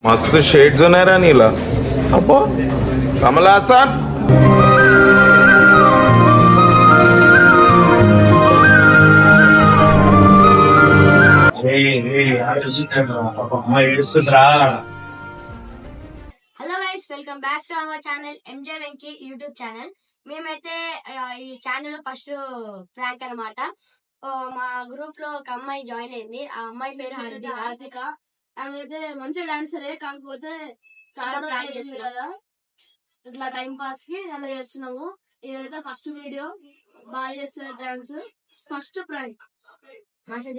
मस्त शेड्स ఉన్నాయరా నీలా అబ్బో Kamal Haasan hello guys, welcome back to our channel M J Venky YouTube channel. మేమైతే ఈ ఛానల్ ఫస్ట్ ప్రాంక్ అనమాట. మా గ్రూప్ లో ఒక అమ్మాయి జాయిన్ అయింది. ఆ అమ్మాయి పేరు హార్దిక. ఆమె అయితే మంచి డాన్సరే, కాకపోతే చాలా ప్లాన్ చేస్తుంది కదా, ఇట్లా టైం పాస్ కి అలా చేస్తున్నాము. ఇదైతే ఫస్ట్ వీడియో, బాగా చేస్తారు డాన్స్. ఫస్ట్ ప్రాంక్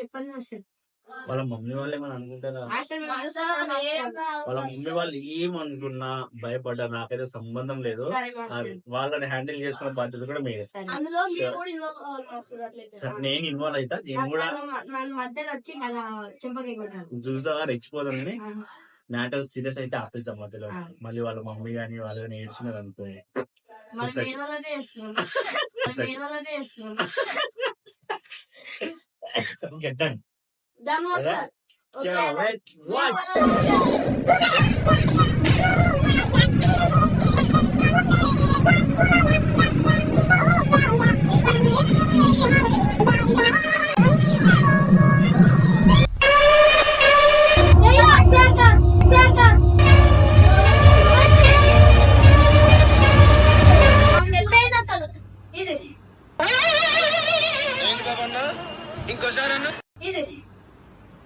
చెప్పండి అసలు. వాళ్ళ మమ్మీ వాళ్ళు ఏమని అనుకుంటారా? వాళ్ళ మమ్మీ వాళ్ళు ఏమనుకున్నా భయపడ్డారు, నాకైతే సంబంధం లేదు. వాళ్ళని హ్యాండిల్ చేసుకునే బాధ్యత కూడా మీరే. నేను ఇన్వాల్వ్ అవుతా, నేను కూడా చూసా రెచ్చిపోదామని. మ్యాటర్ సీరియస్ అయితే ఆపిస్తాం మధ్యలో. మళ్ళీ వాళ్ళ మమ్మీ గానీ వాళ్ళు కానీ ఏడ్చున్నారు అనుకో, గెట్టండి. Done was sir. Okay. Let's watch.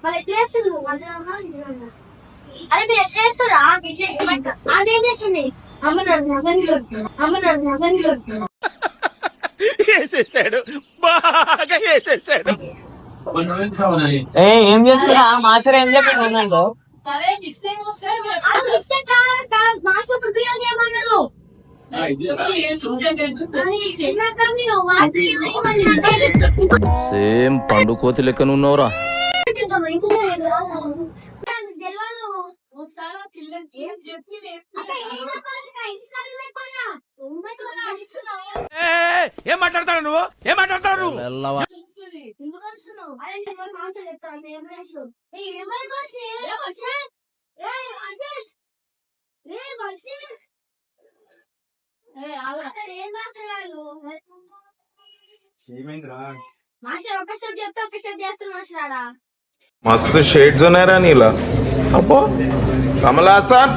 మరి ఎట్లా చేస్తుంది? అరే మీరు ఎట్లా చేస్తారా? అదేం చేస్తుంది? వేసేసాడు, బాగా వేసేసాడు. ఏం చేస్తున్నా మాస్టర్ ఏం చెప్పి ఉందంటో సేమ్ పండు కోతి లెక్కన ఉన్నావురా. ఏం మాట్లాడతాడు నువ్వు? ఏం మాట్లాడతాడు నువ్వు? మస్తు షేడ్స్ ఉన్నాయరా నీలా అబ్బో కమల్ హాసన్.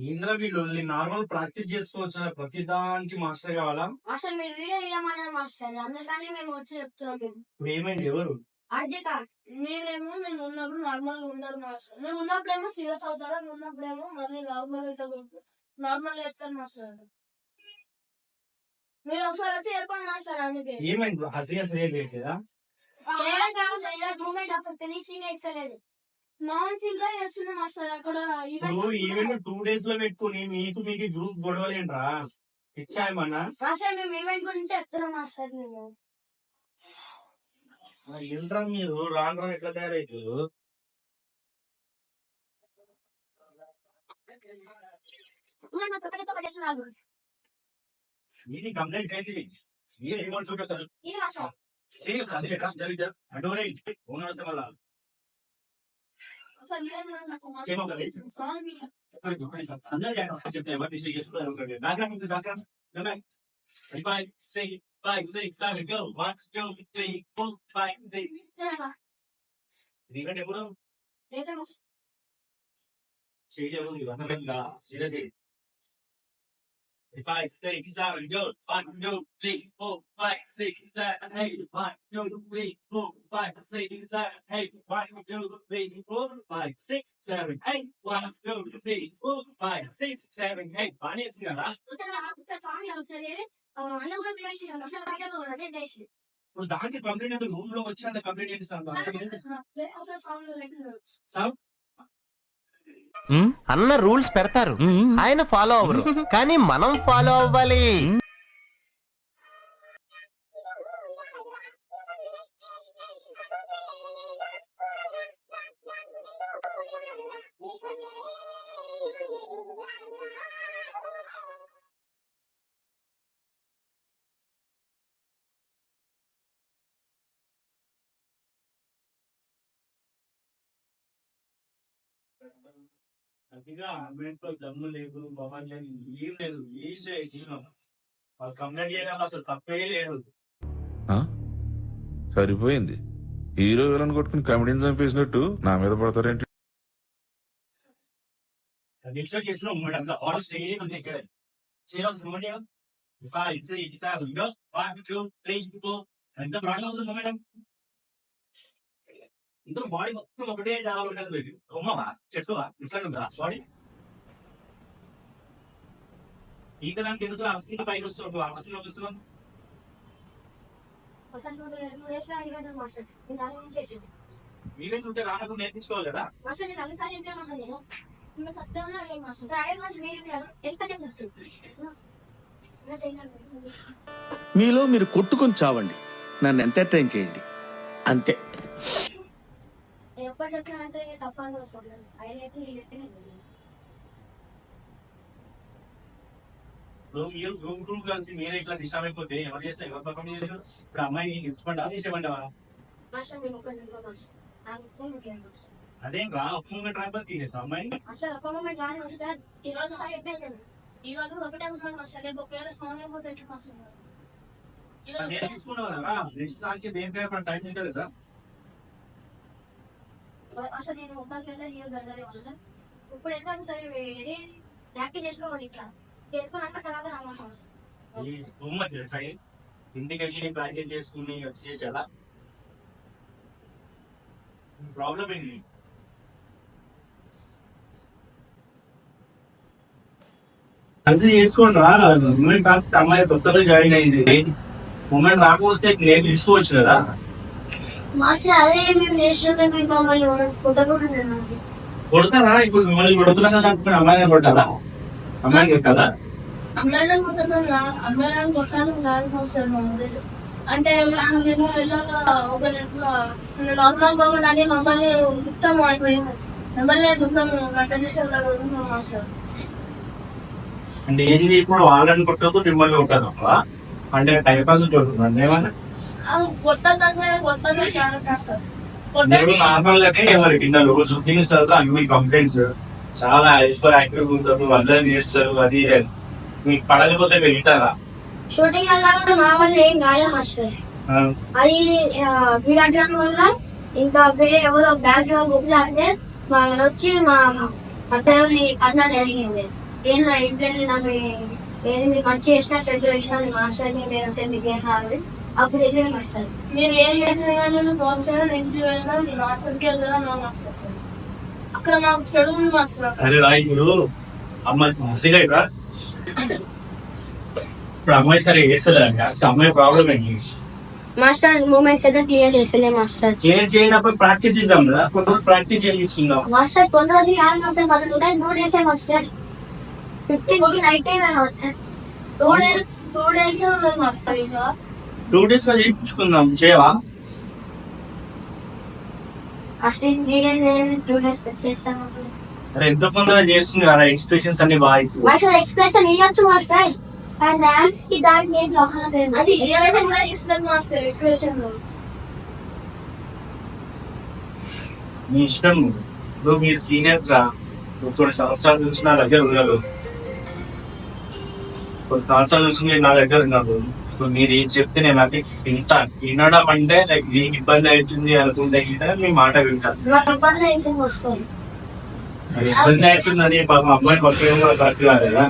ఏంద్రా వీళ్ళు నార్మల్ ప్రాక్టీస్ చేసుకోవచ్చు, ప్రతి దానికి మాస్టర్ కావాలా? మాస్టర్ మీరు వీడియో వేయమన్నారు మాస్టర్, అందుకని మేము వచ్చి చెప్తున్నాం. ఇప్పుడు ఏమైంది? ఎవరు? అర్థిక. మీరేమో మేము ఉన్నప్పుడు నార్మల్ గా ఉండరు మాస్టర్, మేము ఉన్నప్పుడేమో సీరియస్ అవుతారా, ఉన్నప్పుడేమో మళ్ళీ నార్మల్ చెప్తారు మాస్టర్. మీరు ఒకసారి వచ్చి చెప్పండి మాస్టర్. అందుకే ఏమైంది? అదే చేయలేదా? మూమెంట్ అసలు ఫినిషింగ్ ఇస్తలేదు, నాన్ సింగ్ గా చేస్తుంది మాస్టర్. అక్కడ ఈవెంట్ 2 days లో పెట్టుకుని మీకు గ్రూప్ గొడవలేంట్రా? ఇచ్చాయమన్నా మాస్టర్ మేము ఈవెంట్ గురించి చెప్తున్నాం మాస్టర్. మేము ఏంట్రా మీరు రాను ఎట్లా తయారైతుంది? ఇది కంప్లైంట్స్ ఏంటి? మీరు ఏమని చూపిస్తారు? జరిగితే అడోరే ఓనర్స్ వల్ల If I say 7, go, 1, 2, 3, 4, 5, 6, 7, 8, 1, 2, 3, 4, 5, 6, 7, 8, 1, 2, 3, 4, 5, 6, 7, 8, 1, 2, 3, 4, 5, 6, 7, 8. బాగానే వేసుకున్నారా? ఇప్పుడు దానికి కంప్లైంట్ అయితే రూమ్ లో వచ్చి కంప్లైంట్ చేస్తాను. అన్న రూల్స్ పెడతారు, ఆయన ఫాలో అవ్వరు, కానీ మనం ఫాలో అవ్వాలి. అదిగా ఆమెతో దమ్ము లేదు, మొహం లేదు, ఏం లేదు, వాళ్ళు కంప్లైంట్ చేయడం అసలు తప్పే లేదు. ఆ? సరిపోయింది. హీరో విలన్ కొట్టుకుని కమెడీని చంపేసినట్టు నా మీద పడతారేంటి? నిల్చో చేసిన ఉమ్మడి ఆర్డర్ స్టేజ్ ఉంది ఇక్కడ చేయాల్సిన ఉమ్మడి ఎంత బాగా అవుతుంది మేడం. ఇందులో బాడీ మొత్తం ఒకటే చాలా ఉంటుంది. కొమ్మవా చెట్టువా ఇక్కడ ఉందా బాడీ ఈ దానికి ఎందుకు అవసరం పైకి వస్తున్నావు అవసరం వస్తున్నాం. మీరేంటుంటే రానప్పుడు నేర్పించుకోవాలి కదా. మీలో మీరు కొట్టుకొని చావండి, నన్ను ఎంటర్టైన్ చేయండి అంతే. మీరు గ్రూప్ కలిసి మీరే ఇట్లా డిస్టర్బ్ అయిపోతే ఎవరు చేస్తారు? ఎవరు పక్కన చేస్తారు? ఇప్పుడు అమ్మాయిని ఇచ్చుకోండి తీసేమంటావా? అదేం రా ఒక్క ట్రాన్స్ఫర్ తీసేస్తా అమ్మాయిని. నేను తీసుకున్నావు కదా నెక్స్ట్ సార్కి దేనికైనా టైం ఉంటుంది కదా. ఇప్పుడు ఎంత సరే ప్రాక్టీస్ చేసుకోవాలి. ఇట్లా చేసుకున్నాక తర్వాత ఇంటికి వెళ్ళి ప్రాక్టీస్ చేసుకుని వచ్చే కదా ప్రాబ్లం ఏంటి? అది చేసుకోండి రా. ఉమెన్ కాకపోతే అమ్మాయి కొత్తగా జాయిన్ అయింది. ఉమెన్ రాకపోతే నేను తీసుకోవచ్చు కదా. అదే మేము చేసినట్టు కొడతారా? ఇప్పుడు మిమ్మల్ని కొడుతున్నా కదా అనుకుని అమ్మాయిని కొట్టాలా? అమ్మాయిని కదా అమ్మాయిలను కొట్టాను. అమ్మాయిలను కొట్టాను అంటే లాక్డౌన్ పోకుండా మమ్మల్ని దుఃఖం అయిపోయింది. మమ్మల్ని దుఃఖం అంటే ఏంది ఇప్పుడు వాళ్ళని కొట్టదు మిమ్మల్ని కొట్టదు అంటే టైం పాస్ చూడుతుంది ఏమన్నా నార్మల్ గానే ఎవరి కింద షూటింగ్ స్టార్ అన్ని కంప్లైంట్స్ చాలా ఎక్కువ యాక్టివ్ ఉంటారు, అల్లరి చేస్తారు. అది మీకు పడకపోతే మీరు వింటారా? షూటింగ్ వెళ్ళాలంటే మా వల్ల ఏం గాయం వస్తుంది. అది వీడడం వల్ల ఇంకా వేరే ఎవరో బ్యాచ్ గుర్తులాడితే వాళ్ళు వచ్చి మా సత్యని అన్న జరిగింది. ఏంటో ఇంట్లో ఏది మీరు మంచి చేసినట్టు ఎటు వేసినా మాస్టర్ నేను వచ్చేది మీకు ఏం కావాలి అప్పుడు ఎదురు వస్తారు. మీరు ఏం చేసిన ప్రోత్సాహం ఇంటికి వెళ్ళినా మాస్టర్కి వెళ్ళినా అక్కడ మాకు చెడుగులు మాత్రం. అరే రా ఇప్పుడు అమ్మాయి ఇప్పుడు అమ్మాయి సరే చేస్తుందండి. అమ్మాయి ప్రాబ్లం ఏంటి? మాస్టర్ మూమెంట్స్ అయితే క్లియర్ చేస్తలే మాస్టర్. క్లియర్ చేయనప్పుడు ప్రాక్టీస్ ఇద్దాం కదా, కొంత ప్రాక్టీస్ చేయించుకుందాం. మాస్టర్ కొందరు కాదు master 2 days master 15 night 2 days master. 2 days చేయించుకుందాం చేయవా? అసలు 3 డేస్ 2 డేస్ చేస్తాం మాస్టర్. అరే ఎంత కొంత చేస్తుంది కదా, ఎక్స్ప్రెషన్స్ అన్ని బాగా ఇస్తుంది. మాస్టర్ ఎక్స్ప్రెషన్ ఇవ్వచ్చు మాస్టర్ అండ్ డాన్స్ కి దానికి నేను లోహన అది ఏదైతే కూడా ఇస్తాను మాస్టర్ ఎక్స్ప్రెషన్ లో. మీ ఇష్టం. ఇప్పుడు మీరు సీనియర్స్ రా, కొన్ని సంవత్సరాల నుంచి నా దగ్గర ఉన్నారు. కొన్ని సంవత్సరాల నుంచి మీరు నా దగ్గర ఉన్నారు. ఇప్పుడు మీరు ఏం చెప్తే నేను అది వింటాను. వినడం అంటే లైక్ మీకు ఇబ్బంది అవుతుంది అనుకుంటే మీ మాట వింటాను. ఇబ్బంది అవుతుంది వస్తుంది. ఇబ్బంది అవుతుందని పాపం అమ్మాయి కొట్టడం కూడా కరెక్ట్ కాదు కదా.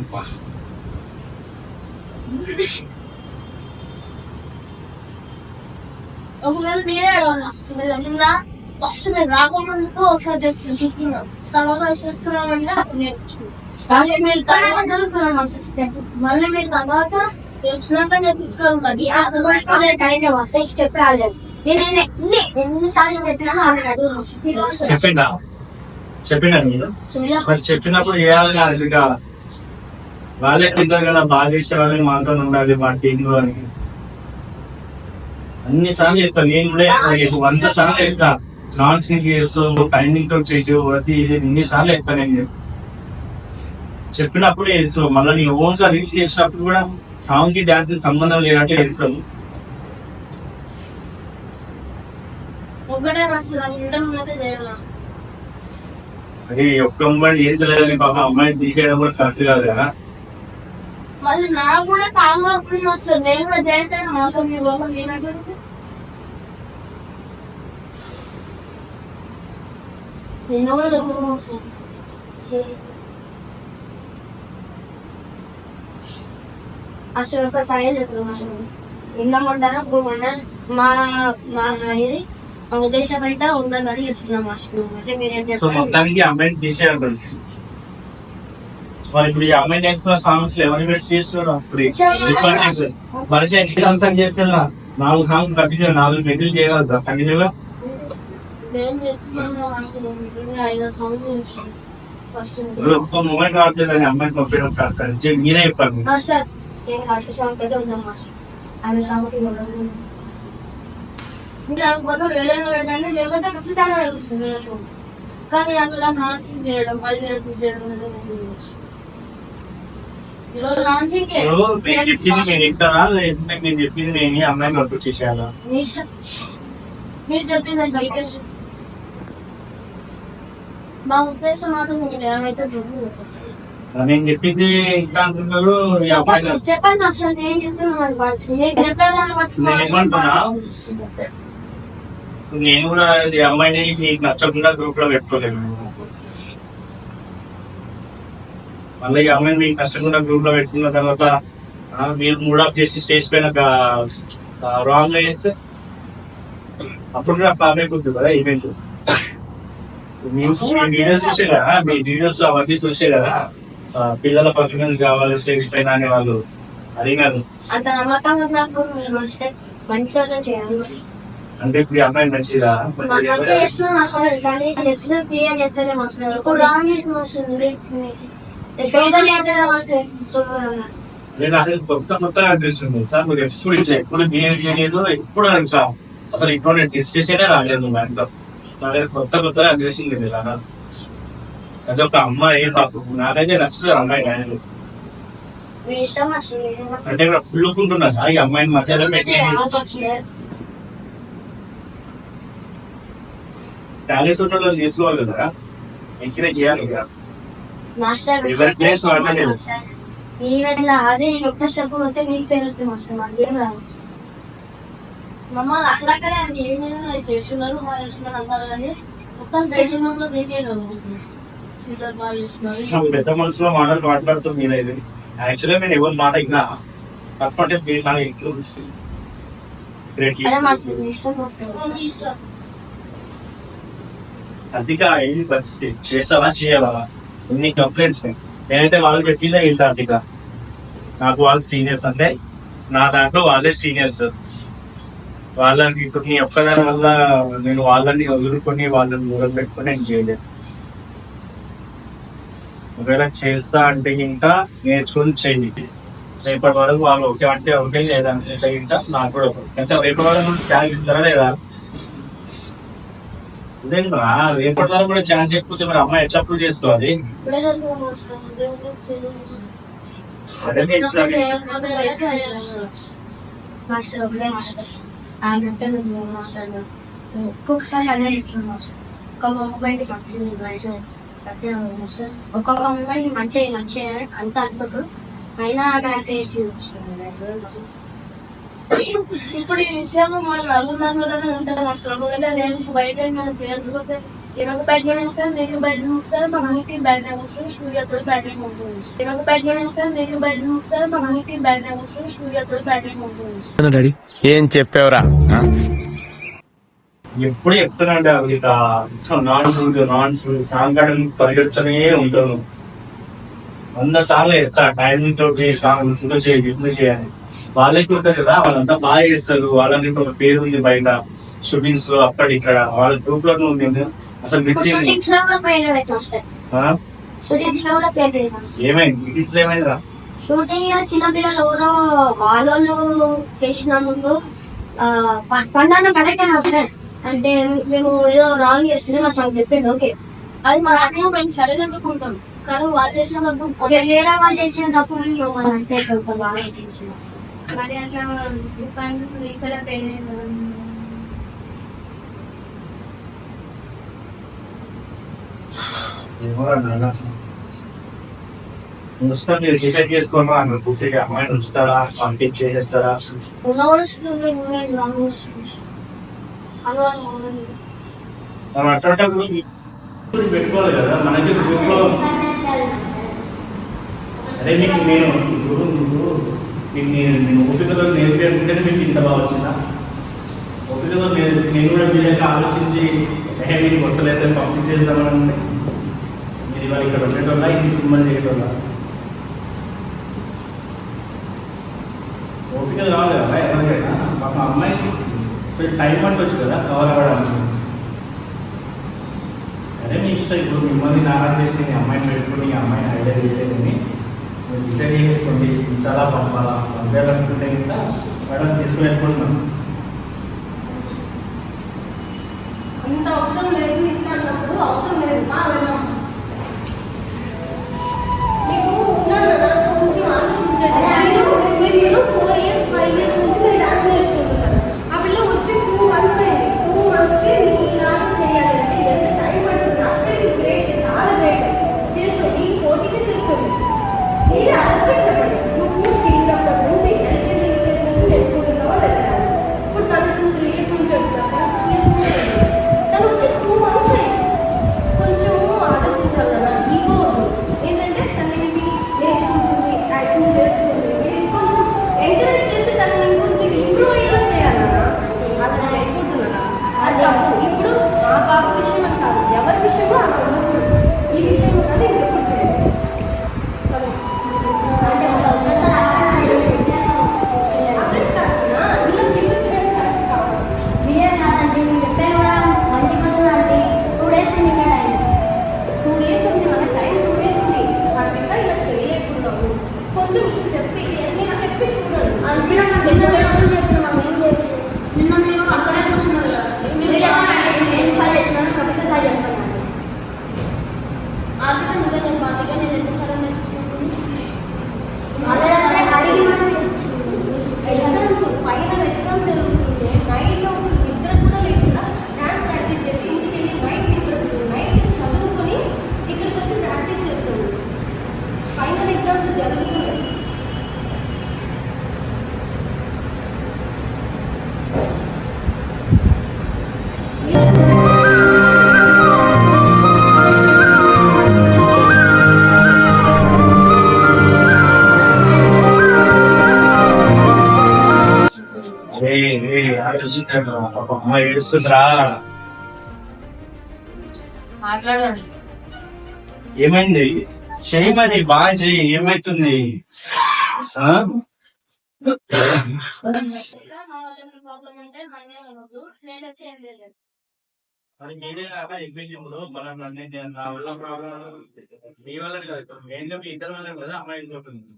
ఒకవేళ మీరే నిన్న ఫస్ట్ మేము రాకముందు ఒకసారి చూస్తున్నాం, తర్వాత చూస్తున్నామంటే మీరు తర్వాత చూస్తున్నాం మళ్ళీ మీరు తర్వాత వచ్చినాక నేర్పించుకోవాలి. స్టెప్ రాలేదు. నేను ఎన్నిసార్లు చెప్పినా మీరు మరి చెప్పినప్పుడు చేయాలి కాదు. ఇక వాళ్ళే తింటారు కదా, బాగా చేసే వాళ్ళని మాతో ఉండాలి మా టీంలో అని అన్నిసార్లు చెప్తాను. నేను కూడా 100 సార్లు చెప్తా. నాన్ సింగ్ చేస్తూ టైమింగ్ తో చేసి అది ఇది ఎన్నిసార్లు చెప్తాను. నేను చెప్పినప్పుడు వేస్తావు, మళ్ళీ నీ ఓన్ గా రీల్స్ చేసినప్పుడు కూడా సాంగ్ కి డాన్స్ కి సంబంధం లేనట్టు వేస్తావు. ఒకటే అసలు అందరం అయితే చేయాలి. అరే ఒక్క అమ్మాయి చేస్తలేదని పాప అమ్మాయిని తీసేయడం కూడా కరెక్ట్ కాదు కదా. మళ్ళీ నాకు కూడా కామ్ వర్క్ వస్తుంది, నేను కూడా చేస్తాను మోసం మీ కోసం ఏమంటే నేను కూడా దగ్గర వస్తాను. అసలు ఒక పైన చెప్పాను అసలు ఉండమంటారా పోమంటారా మా మా ఇది మా ఉద్దేశం అయితే ఉండదని చెప్తున్నాం అసలు. అంటే మీరేం సో చెప్పారు? మొత్తానికి అమ్మాయిని తీసేయాలి. మరి ఇప్పుడు ఈ అమ్మాయి నేర్చుకున్న సాంగ్స్ ఎవరిని పెట్టి చేస్తున్నారు? అప్పుడు మనిషి ఎన్ని చేస్తుందా? 4 సాంగ్స్ కంటిన్యూ, 4 మెటీరియల్ చేయగలుగుతా కంటిన్యూగా. నేను చేసుకున్నాం అసలు 5 సంవత్సరాలు ఫస్ట్ ఒక్క మూమెంట్ రావట్లేదు అని అమ్మాయిని పంపించడం మీరే చెప్పండి. సార్ నేను హర్ష సాంగ్ అయితే ఉన్నాం మాస్టర్. ఆమె సాంగ్కి మీరు అనుకోదు వేరేలో ఏంటంటే లేకపోతే ఖచ్చితంగా తెలుస్తుంది. కానీ అందులో నాన్సింగ్ చేయడం పది చేయడం ఈరోజు నాన్సింగ్ నేను చెప్పింది నేను వింటారా, లేదంటే నేను చెప్పింది నేను అమ్మాయిని పంపించేసేయాలా? మీరు చెప్పింది మా ఉద్దేశం మాత్రం మీకు ఏమైతే నేను చెప్పింది ఇంకా అంటున్నారు ఈ అమ్మాయి. చెప్పండి అసలు నేను చెప్పేదాన్ని నేను ఏమంటున్నా, నేను కూడా ఈ అమ్మాయిని నీకు నచ్చకుండా గ్రూప్ లో పెట్టుకోలేను. మళ్ళీ ఈ అమ్మాయిని మీకు నచ్చకుండా గ్రూప్ లో పెట్టుకున్న తర్వాత మీరు మూడప్ చేసి స్టేజ్ పైన రాంగ్ గా వేస్తే అప్పుడు కూడా ఫ్లాప్ అయిపోతుంది కదా ఈవెంట్. మీ వీడియోస్ చూసే కదా, మీ వీడియోస్ అవన్నీ చూసే కదా పిల్లల పర్ఫార్మెన్స్ కావాలి స్టేజ్ పైన అనే వాళ్ళు. అది కాదు అంత నమ్మకం ఉన్నప్పుడు మంచిగా చేయాలి. అంటే ఇప్పుడు ఈ అమ్మాయి మంచిదా? నేను అసలు కొత్తగా అనిపిస్తుంది సార్. మీరు ఎప్పుడు ఇట్లా ఎప్పుడు బిహేవ్ చేయలేదు, ఎప్పుడు ఇంకా అసలు ఇప్పుడు నేను డిస్కషన్ రాలేదు మా ఇంట్లో. నా దగ్గర కొత్తగా అనిపిస్తుంది ఇలా. అదొక అమ్మాయి పాపం నాకైతే నచ్చుతుంది అమ్మాయి. కానీ అంటే ఇక్కడ ఫుల్లుకుంటున్నా సార్ ఈ అమ్మాయిని మధ్యలో టాలెంట్ లో తీసుకోవాలి కదా, ఎంకరేజ్ చేయాలి కదా. ఎవరి ప్లేస్ వాళ్ళే. అదే ఒక్క స్టెప్ పోతే మీకు తెలుస్తుంది మాస్టర్, మాకు ఏం రాదు. మమ్మల్ని అక్కడక్కడే ఏమైనా చేస్తున్నారు బాగా చేస్తున్నారు అంటారు కానీ మొత్తం బెడ్రూమ్ మీకే బాగా చేస్తున్నారు. పెద్ద మనసులో మాట్లాడుతుంది మీద. ఇది యాక్చువల్గా నేను ఎవరి మాట ఇంకా తప్పంటే మీరు నాకు ఎక్కువ అదిగా ఏంటి పరిస్థితి, చేస్తావా చేయాలా? ఎన్ని కంప్లైంట్స్ నేనైతే వాళ్ళు పెట్టిందే వెళ్తా. అదిగా నాకు వాళ్ళు సీనియర్స్, అంటే నా దాంట్లో వాళ్ళే సీనియర్స్. వాళ్ళని ఇప్పుడు నీ ఒక్కదాని వల్ల నేను వాళ్ళని వదులుకొని వాళ్ళని దూరం పెట్టుకొని నేను చేయలేదు. ఒకవేళ చేస్తా అంటే ఇంకా నేర్చుకుని చెయ్యి. రేపటి వరకు వాళ్ళు ఓకే అంటే ఓకే, లేదంటే ఇంకా నాకు కూడా రేపటి వరకు ఛాన్స్ ఇస్తారా లేదా? రేపటి వరకు కూడా ఛాన్స్ ఎక్కువ మరి అమ్మాయి ఎట్లా ప్రూవ్ చేసుకోవాలి? ఒక్కొక్కసారి అదే ఒక్కొక్క మొబైల్ సత్యం ఒక్కొక్క మొబైల్ మంచిగా అంతా అనుకుంటారు అయినా ఇప్పుడు ఈ విషయంలో మనం నలుగురు ఉంటాం అసలు. నేను బయట మనం చేయకపోతే ఇరొక బయట వేస్తాను, నీకు బయట వస్తారు, మనకి బయట వస్తుంది, స్టూడియో బయట ఉంటుంది. ఇరొక బయట వేస్తాను, నీకు బయట వస్తారు, మనకి బయట వస్తుంది, స్టూడియో బయట ఉంటుంది. ఏం చెప్పావురా? ఎప్పుడు చెప్తున్నాంటే అవి నాన్స్ సాంగ్ పరిగెడుతూనే ఉంటాను. 100 సార్లు చెప్తా టైం తోటి సాంగ్ చేయాలి. వాళ్ళకి ఉంటుంది కదా, వాళ్ళంతా బాగా చేస్తారు. వాళ్ళని ఒక పేరు ఉంది బయట షూటింగ్స్ లో అక్కడ ఇక్కడ వాళ్ళ గ్రూప్ లో ఉంది. అసలు ఏమైంది షూటింగ్స్ లో ఏమైందిరా? షూటింగ్ చిన్నపిల్లలు ఎవరో వాళ్ళు చేసిన ముందు పండుగ కరెక్ట్ అని వస్తాయి అంటే మేము ఏదో రాంగ్ చేస్తున్నాం అసలు చెప్పిండు. ఓకే అది మా అన్నయ్య మేము సరిగ్గా అందుకుంటాం కానీ వాళ్ళు చేసిన వేరే వాళ్ళు చేసిన తప్పు మనం అంటే కొంచెం బాగా చేసిన మరి అట్లా ఇక్కడ మున్సిపల్ మీరు డిసైడ్ చేసుకోమా అన్న పూర్తిగా అమ్మాయిని ఉంచుతారా పంపించేస్తారా మనం అట్లాంటప్పుడు పెట్టుకోవాలి కదా మనకి గ్రూప్ లో అదే మీకు నేను నేను ఓపికలో నేర్పేటంటేనే మీకు ఇంత బాగా వచ్చిందా ఓపికలో నేను కూడా వీళ్ళకి ఆలోచించి మీకు వస్తలేదని పంపించేద్దామని మీరు ఇవాళ ఇక్కడ ఉండేటోళ్ళ ఇది సినిమా చేయటోళ్ళ ఓపిక రావాలి కదా ఎవరికైనా పాప అమ్మాయికి టైం అంటే వచ్చు కదా కవర్ అవ్వడానికి సరే మీ ఇష్టం ఇప్పుడు మిమ్మల్ని నారా చేసి మీ అమ్మాయిని పెట్టుకుని అమ్మాయిని ఐడియా చేయలేదని మీరు డిసైడ్ చేసుకోండి చాలా పంపాలా పంపాలనుకుంటే ఇంకా మేడం తీసుకుని వెళ్ళిపోతున్నాం అంత అవసరం లేదు ఇంకా అన్నప్పుడు అవసరం లేదు మా వెళ్ళాం మీకు ఉన్నాను కదా కొంచెం ఆలోచించండి మీరు 4 years 5 years నుంచి మీరు డాన్స్ నేర్చుకుంటున్నారు ఆ పిల్ల వచ్చి 2 months అయింది 2 monthsకి మీరు ఇలా చేయాలంటే ఎంత టైం పడుతుంది అక్కడికి గ్రేట్ చాలా గ్రేట్ చేస్తుంది పోటీకి చేస్తుంది మీరు అదొకటి చెప్పండి నువ్వు చిన్నప్పటి నుంచి ఎల్కేజీ యూకేజీ నుంచి నేర్చుకుంటున్నావా లేదా ఇప్పుడు తను 2-3 years నుంచి చెప్తున్నా 2 years నుంచి తను వచ్చి 2 months అయింది కొంచెం ఆలోచించాలి కదా ఈగో ఏంటంటే తను ఏంటి నేర్చుకుంటుంది యాక్టింగ్ చేస్తుంది మీరు కొంచెం ఎంకరేజ్ చేసి తను ఇంకొంచెం ఇంప్రూవ్ అయ్యేలా చేయాలన్నా అది చేయకుంటున్నారా అది తప్పు ఇప్పుడు మా పాప విషయం అని కాదు ఎవరి విషయమో అలా ఉండకూడదు ఈ విషయం కానీ ఇంకెప్పుడు చేయాలి కొంచెం ఈ స్టెప్ మీరు చెప్పి చూడండి నిన్న మీరు అక్కడే కూర్చున్నారు కదా ఆర్థిక నిజం చెప్పాలిగా నేను ఎన్నిసార్లు ఎగ్జామ్స్ ఫైనల్ ఎగ్జామ్స్ జరుగుతుంటే నైట్ నిద్ర కూడా లేకుండా డాన్స్ ప్రాక్టీస్ చేసి ఇంటికి వెళ్ళి నైట్ నిద్ర నైట్ చదువుకొని ఇక్కడికి వచ్చి ప్రాక్టీస్ చేస్తుంది ఫైనల్ ఎగ్జామ్స్ జరుగుతున్నాయి అమ్మాయి ఏడుస్తుందిరా మాట్లాడాలి ఏమైంది చెయ్యి మరి బాగా చెయ్యి ఏమైతుంది మరి మీరే అలా ఎగ్జిక్యూటివ్ మనం నా వల్ల ప్రాబ్లం మీ వల్ల కాదు మెయిన్ గా మీ ఇద్దరు వల్ల కదా అమ్మాయి వెళ్ళిపోతుంది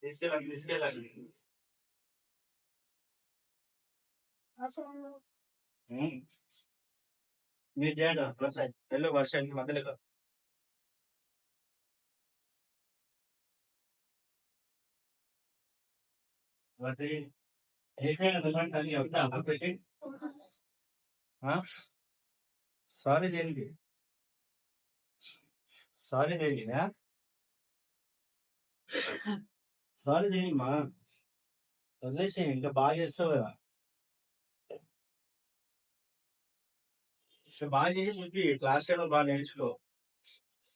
తీసుకెళ్ళండి మీరు చేయండి వెళ్ళు వర్షానికి మధ్యలో సారీ దేనికి సారీ దేనికినా సారీ దేనికి మా వదిలేసి ఇంకా బాగా చేస్తావు కదా బాగా చేసి చూపి క్లాస్ లో బాగా నేర్చుకో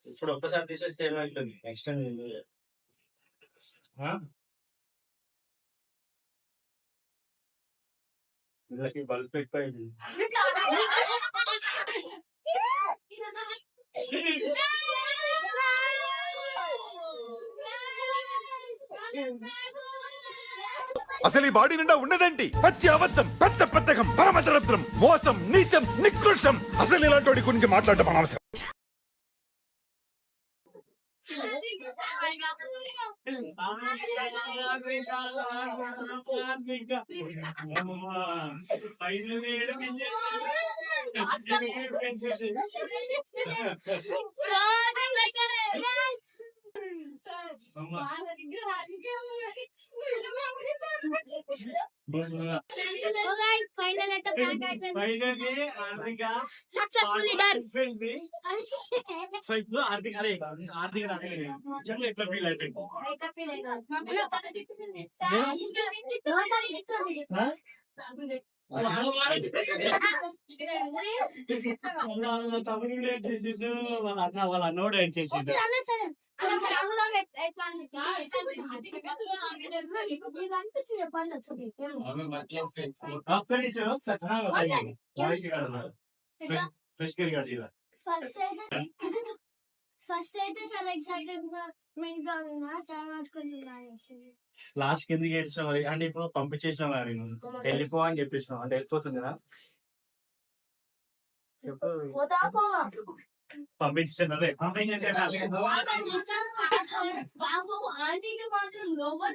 ఇప్పుడు ఒక్కసారి తీసేస్తే ఏమవుతుంది నెక్స్ట్ టైం వీళ్ళకి బల్బ్ పెట్టిపోయింది అసలు ఈ బాడీ నిండా ఉన్నదేంటి? పచ్చి అబద్ధం, పెద్ద పెద్దకం, పరమదరిద్రం, మోసం, నీచం, నికృష్టం. అసలు ఇలాంటి వాడి గురించి మాట్లాడటం అనవసరం. ఫైనల్ అయితే ప్రాంక్ అయిపోయింది. Successfully done. సో ఇప్పుడు ఆర్థిక ఎట్లా ఫీల్ అయిపోయింది? వాళ్ళ అన్నోడు ఏం చేసిండు? ఒక్క నిమిషం ఫ్రెష్ ఫస్ట్ అయితే చాలా ఎక్సైటెడ్ గా ఉన్నా, తర్వాత కొంచెం లాస్ట్ కిందకి ఏడ్చినావు మరి. అంటే ఇప్పుడు పంపించేసినావు మరి, వెళ్ళిపో అని చెప్పేసినావు. అంటే వెళ్ళిపోతుంది కదా, చెప్పు. పంపించేసాను అదే బాబు ఆంటీకి మాత్రం లోపల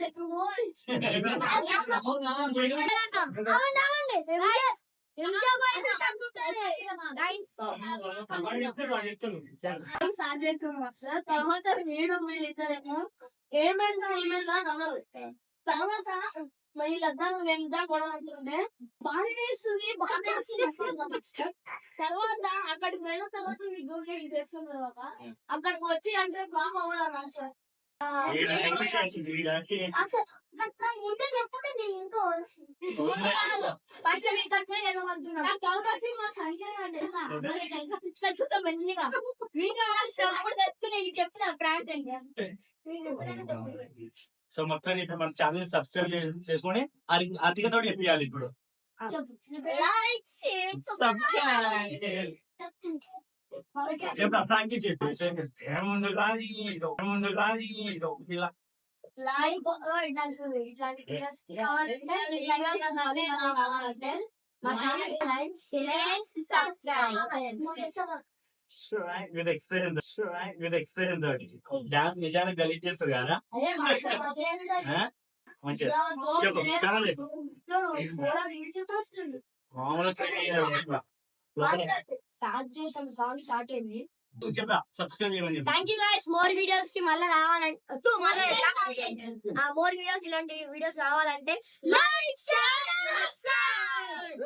తర్వాత వీళ్ళిద్దరేమో ఏమైందా నమ్మరు. తర్వాత వీళ్ళంతా ఎంత గొడవ అవుతుంటే బాధేస్తుంది తర్వాత అక్కడికి వెళ్ళిన తర్వాత మీ గూగుల్ చేసుకున్న తర్వాత అక్కడికి వచ్చి అంటే బాగా అవ్వాలి సార్. ముందే చెప్పుంటే ఇంకో మెల్లిగా చెప్పిన ప్రాంక్ సో మొత్తం ఇప్పుడు మన ఛానల్ సబ్స్క్రైబ్ చేసుకొని ఆర్థికతో చెప్పాలి ఇప్పుడు. చెప్పు ప్రాంక్ చెప్పు. ఏముంది కానీ ఇలా లైక్ ఇట్లాంటి వీడియోస్ కావాలంటే మా channel like share subscribe. with experience dance నిజానికి గలీజ్ చేస్తారు కదా. మంచిగా చెప్పు. స్టార్ట్ అయింది. చెప్పా సబ్స్క్రైబ్ చేయమని చెప్పి. Thank you guys. More videos కి మళ్ళీ రావాలంటే మోర్ వీడియోస్ ఇలాంటి వీడియోస్ రావాలంటే లైక్ షేర్ సబ్స్క్రైబ్.